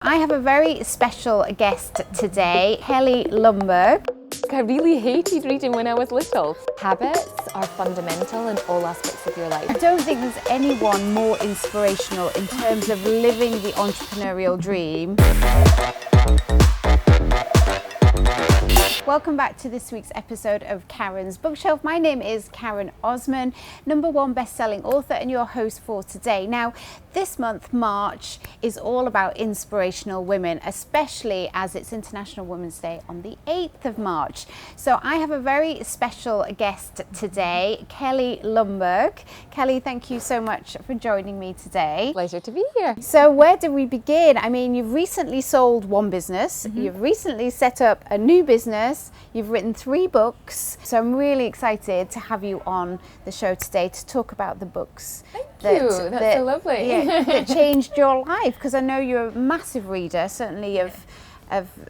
I have a very special guest today, Kelly Lundberg. I really hated reading when I was little. Habits are fundamental in all aspects of your life. I don't think there's anyone more inspirational in terms of living the entrepreneurial dream. Welcome back to this week's episode of Karen's Bookshelf. My name is Karen Osman, #1 best-selling author and your host for today. Now, this month, March, is all about inspirational women, especially as it's International Women's Day on the 8th of March. So I have a very special guest today, Kelly Lundberg. Kelly, thank you so much for joining me today. Pleasure to be here. So where do we begin? I mean, you've recently sold one business, you've recently set up a new business, you've written 3 books. So I'm really excited to have you on the show today to talk about the books. Thank you, that's so lovely. Yeah, that changed your life, because I know you're a massive reader, certainly of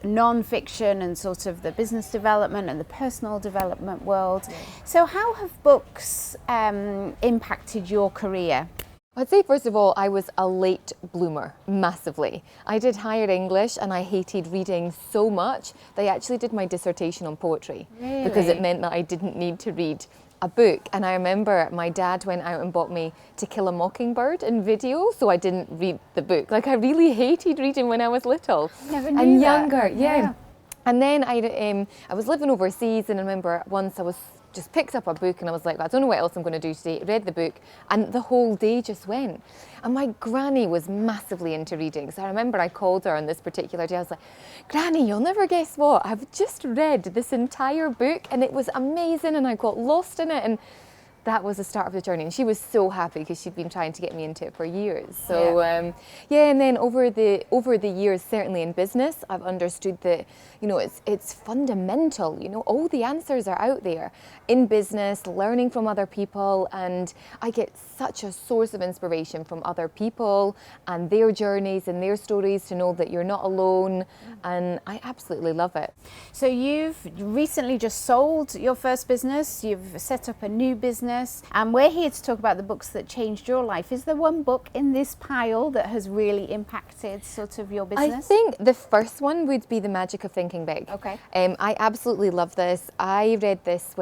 non-fiction and sort of the business development and the personal development world. Yeah. So how have books impacted your career? I'd say, first of all, I was a late bloomer, massively. I did higher English and I hated reading so much that I actually did my dissertation on poetry. Really? Because it meant that I didn't need to read a book. And I remember my dad went out and bought me To Kill a Mockingbird in video, so I didn't read the book. Like, I really hated reading when I was little. Never knew and that. Younger, yeah. And then I was living overseas, and I remember once I was just picked up a book and I was like, I don't know what else I'm going to do today. Read the book and the whole day just went. And my granny was massively into reading. So I remember I called her on this particular day. I was like, Granny, you'll never guess what. I've just read this entire book and it was amazing and I got lost in it. And that was the start of the journey, and she was so happy because she'd been trying to get me into it for years. So and then over the years, certainly in business, I've understood that, you know, it's fundamental. You know, all the answers are out there in business, learning from other people, and I get such a source of inspiration from other people and their journeys and their stories to know that you're not alone, and I absolutely love it. So you've recently just sold your first business, you've set up a new business, and we're here to talk about the books that changed your life. Is there one book in this pile that has really impacted sort of your business? I think the first one would be The Magic of Thinking Big. Okay. I absolutely love this. I read this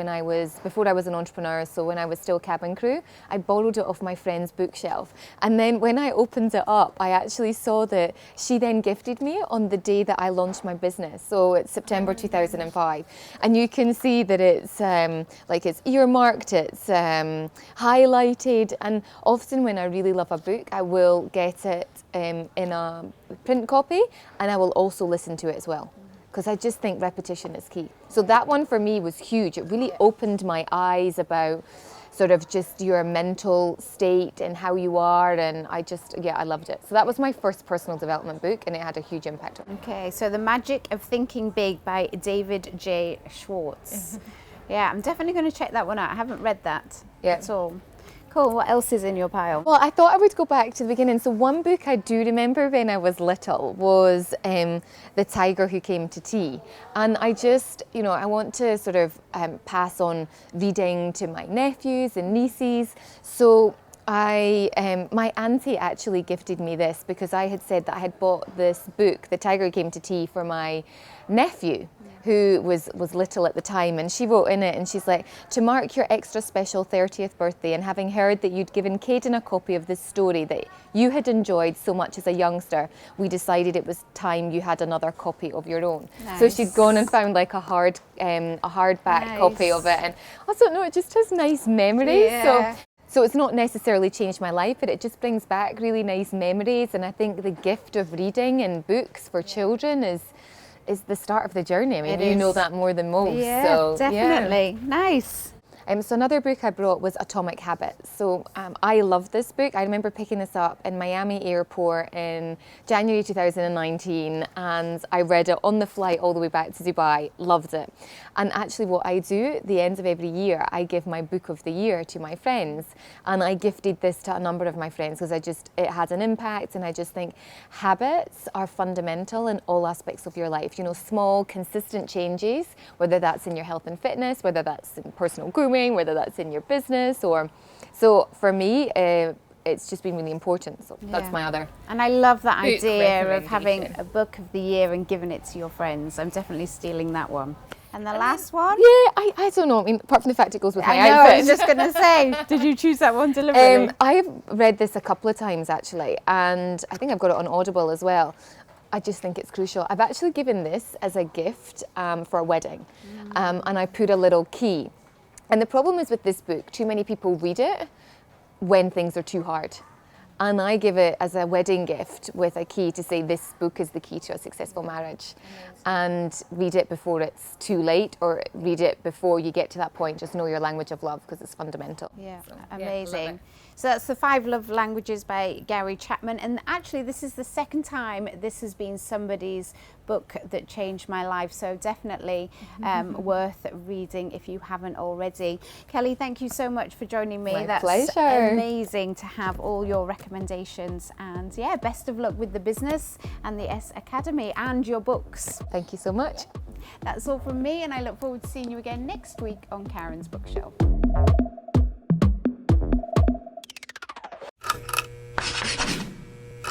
before I was an entrepreneur, so when I was still cabin crew. I borrowed it off my friend's bookshelf. And then when I opened it up, I actually saw that she then gifted me on the day that I launched my business. So it's September 2005. And you can see that it's it's earmarked, it's highlighted, and often when I really love a book, I will get it in a print copy, and I will also listen to it as well, because I just think repetition is key. So that one for me was huge. It really opened my eyes about sort of just your mental state and how you are, and I loved it. So that was my first personal development book, and it had a huge impact on me. Okay, so The Magic of Thinking Big by David J. Schwartz. Yeah, I'm definitely going to check that one out. I haven't read that at all. Cool. What else is in your pile? Well, I thought I would go back to the beginning. So one book I do remember when I was little was The Tiger Who Came to Tea. And I just, I want to sort of pass on reading to my nephews and nieces. So my auntie actually gifted me this because I had said that I had bought this book, The Tiger Who Came to Tea, for my nephew, who was little at the time, and she wrote in it, and she's like, to mark your extra special 30th birthday, and having heard that you'd given Caden a copy of this story that you had enjoyed so much as a youngster, we decided it was time you had another copy of your own. Nice. So she'd gone and found like a hardback copy of it, and I don't know, it just has nice memories. Yeah. So it's not necessarily changed my life, but it just brings back really nice memories, and I think the gift of reading and books for children is the start of the journey. I mean, you know that more than most. Yeah, so, definitely. Yeah. Nice. So another book I brought was Atomic Habits. So I love this book. I remember picking this up in Miami airport in January 2019, and I read it on the flight all the way back to Dubai. Loved it. And actually what I do at the end of every year, I give my book of the year to my friends, and I gifted this to a number of my friends because it had an impact, and I just think habits are fundamental in all aspects of your life. You know, small, consistent changes, whether that's in your health and fitness, whether that's in personal grooming, whether that's in your business, or so for me it's just been really important. So that's my other. And I love that book idea of having recommendation. a book of the year and giving it to your friends. I'm definitely stealing that one. And the last one? Yeah, I don't know. I mean, apart from the fact it goes with my I know, outfit. I was just going to say, did you choose that one deliberately? I've read this a couple of times actually, and I think I've got it on Audible as well. I just think it's crucial. I've actually given this as a gift for a wedding, and I put a little key. And the problem is with this book, too many people read it when things are too hard. And I give it as a wedding gift with a key to say this book is the key to a successful marriage. And read it before it's too late, or read it before you get to that point. Just know your language of love, because it's fundamental. Yeah, So, amazing. So that's The 5 Love Languages by Gary Chapman. And actually, this is the second time this has been somebody's book that changed my life. So definitely worth reading if you haven't already. Kelly, thank you so much for joining me. My That's pleasure. amazing to have all your recommendations. And yeah, best of luck with the business and the S Academy and your books. Thank you so much. That's all from me, and I look forward to seeing you again next week on Karen's Bookshelf.